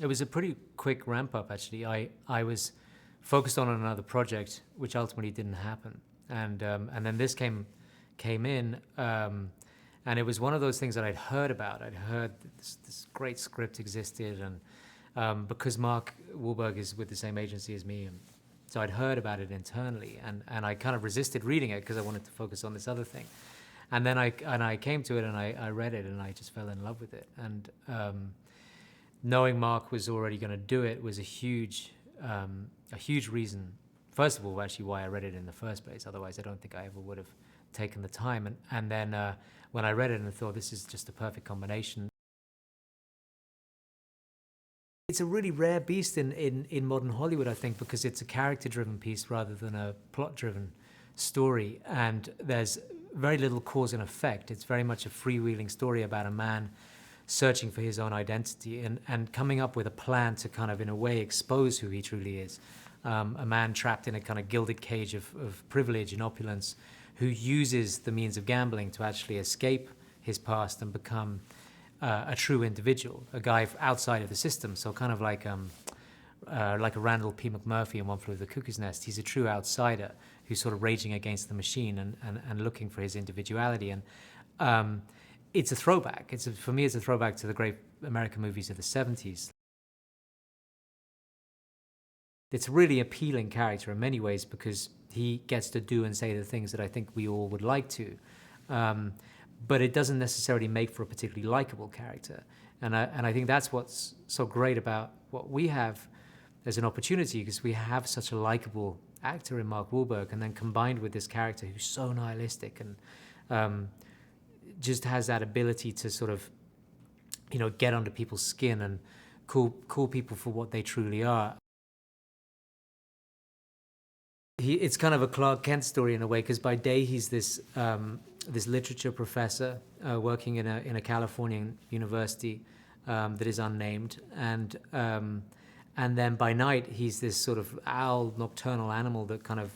It was a pretty quick ramp up, actually. I was focused on another project, which ultimately didn't happen, and then this came in, and it was one of those things that I'd heard about. I'd heard that this great script existed, and because Mark Wahlberg is with the same agency as me, and so I'd heard about it internally, and I kind of resisted reading it because I wanted to focus on this other thing. And then I came to it and I read it and I just fell in love with it. And knowing Mark was already going to do it was a huge reason. First of all, actually, why I read it in the first place. Otherwise, I don't think I ever would have taken the time. And then when I read it and I thought this is just a perfect combination. It's a really rare beast in modern Hollywood, I think, because it's a character-driven piece rather than a plot-driven story. And there's very little cause and effect. It's very much a freewheeling story about a man searching for his own identity and coming up with a plan to kind of, in a way, expose who he truly is. A man trapped in a kind of gilded cage of privilege and opulence who uses the means of gambling to actually escape his past and become a true individual, a guy outside of the system. So kind of like a Randall P. McMurphy in One Flew Over the Cuckoo's Nest. He's a true outsider who's sort of raging against the machine and looking for his individuality. And it's a throwback. For me, it's a throwback to the great American movies of the 70s. It's a really appealing character in many ways because he gets to do and say the things that I think we all would like to. But it doesn't necessarily make for a particularly likable character. And I think that's what's so great about what we have as an opportunity, because we have such a likable actor in Mark Wahlberg, and then combined with this character who's so nihilistic and just has that ability to sort of, get under people's skin and call people for what they truly are. It's kind of a Clark Kent story in a way, because by day he's this literature professor working in a Californian university that is unnamed, and then by night he's this sort of owl, nocturnal animal that kind of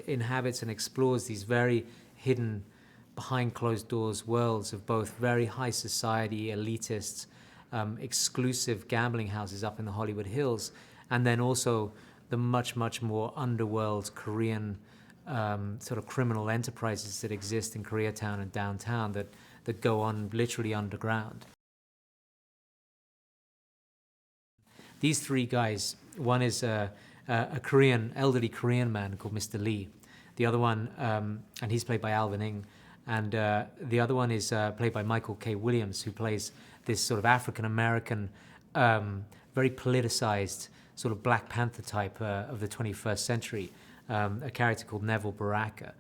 inhabits and explores these very hidden, behind closed doors worlds of both very high society, elitists, exclusive gambling houses up in the Hollywood Hills, and then also the much, much more underworld Korean sort of criminal enterprises that exist in Koreatown and downtown that go on literally underground. These three guys, one is a elderly Korean man called Mr. Lee. The other one, and he's played by Alvin Ing, and the other one is played by Michael K. Williams, who plays this sort of African-American, very politicized, sort of Black Panther type of the 21st century, a character called Neville Baraka.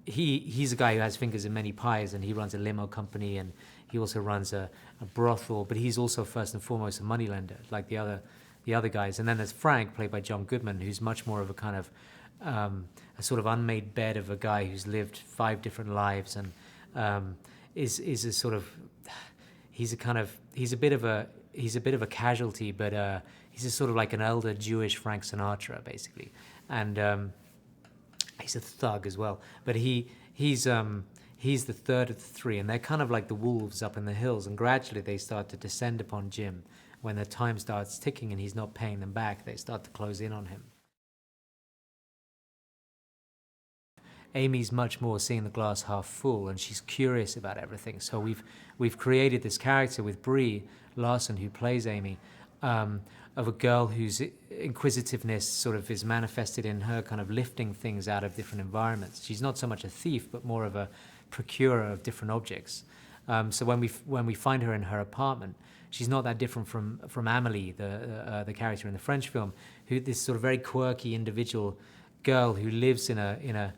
He's a guy who has fingers in many pies, and he runs a limo company, and he also runs a brothel, but he's also first and foremost a moneylender, like the other guys. And then there's Frank, played by John Goodman, who's much more of a kind of a sort of unmade bed of a guy who's lived 5 different lives, and is a sort of he's a bit of a casualty, but he's a sort of like an elder Jewish Frank Sinatra, basically, and he's a thug as well. But he's the third of the three, and they're kind of like the wolves up in the hills, and gradually they start to descend upon Jim. When the time starts ticking and he's not paying them back, they start to close in on him. Amy's much more seeing the glass half full, and she's curious about everything. So we've created this character with Brie, Larson, who plays Amy, of a girl whose inquisitiveness sort of is manifested in her kind of lifting things out of different environments. She's not so much a thief, but more of a procurer of different objects. So when we find her in her apartment, she's not that different from Amélie, the character in the French film, who this sort of very quirky individual girl who lives in a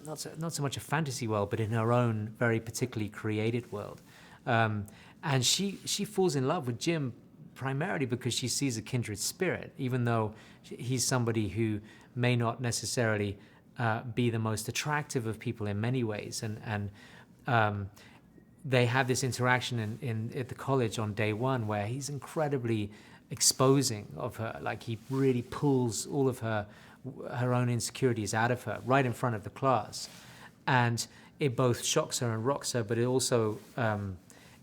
not so much a fantasy world, but in her own very particularly created world. And she falls in love with Jim primarily because she sees a kindred spirit, even though he's somebody who may not necessarily be the most attractive of people in many ways. And they have this interaction at the college on day one where he's incredibly exposing of her. Like, he really pulls all of her own insecurities out of her right in front of the class. And it both shocks her and rocks her, but it also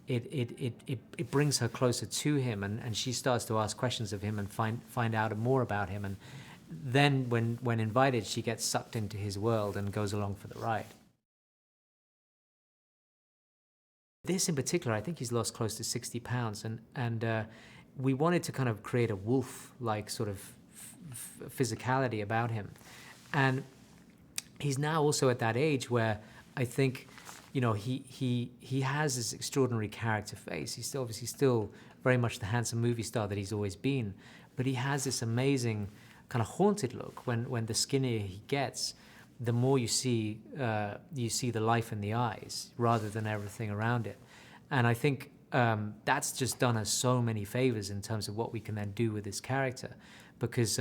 it brings her closer to him, and she starts to ask questions of him and find out more about him. And then when invited, she gets sucked into his world and goes along for the ride. This in particular, I think he's lost close to 60 pounds, and we wanted to kind of create a wolf-like sort of physicality about him. And he's now also at that age where I think, you know, he has this extraordinary character face. He's obviously still very much the handsome movie star that he's always been, but he has this amazing kind of haunted look. When the skinnier he gets, the more you see the life in the eyes rather than everything around it. And I think that's just done us so many favors in terms of what we can then do with this character, because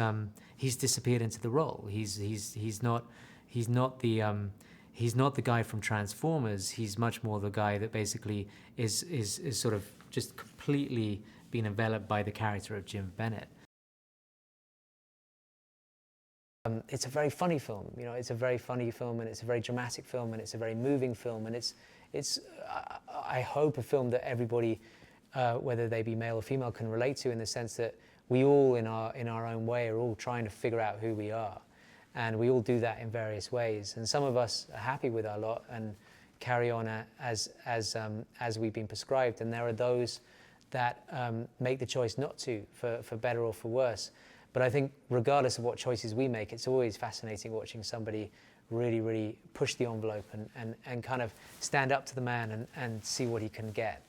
he's disappeared into the role. He's not the guy from Transformers. He's much more the guy that basically is sort of just completely been enveloped by the character of Jim Bennett. It's a very funny film, you know. It's a very funny film, and it's a very dramatic film, and it's a very moving film, and it's I hope a film that everybody, whether they be male or female, can relate to, in the sense that we all, in our own way, are all trying to figure out who we are, and we all do that in various ways. And some of us are happy with our lot and carry on as we've been prescribed, and there are those that make the choice not to, for better or for worse. But I think regardless of what choices we make, it's always fascinating watching somebody really, really push the envelope and kind of stand up to the man and see what he can get.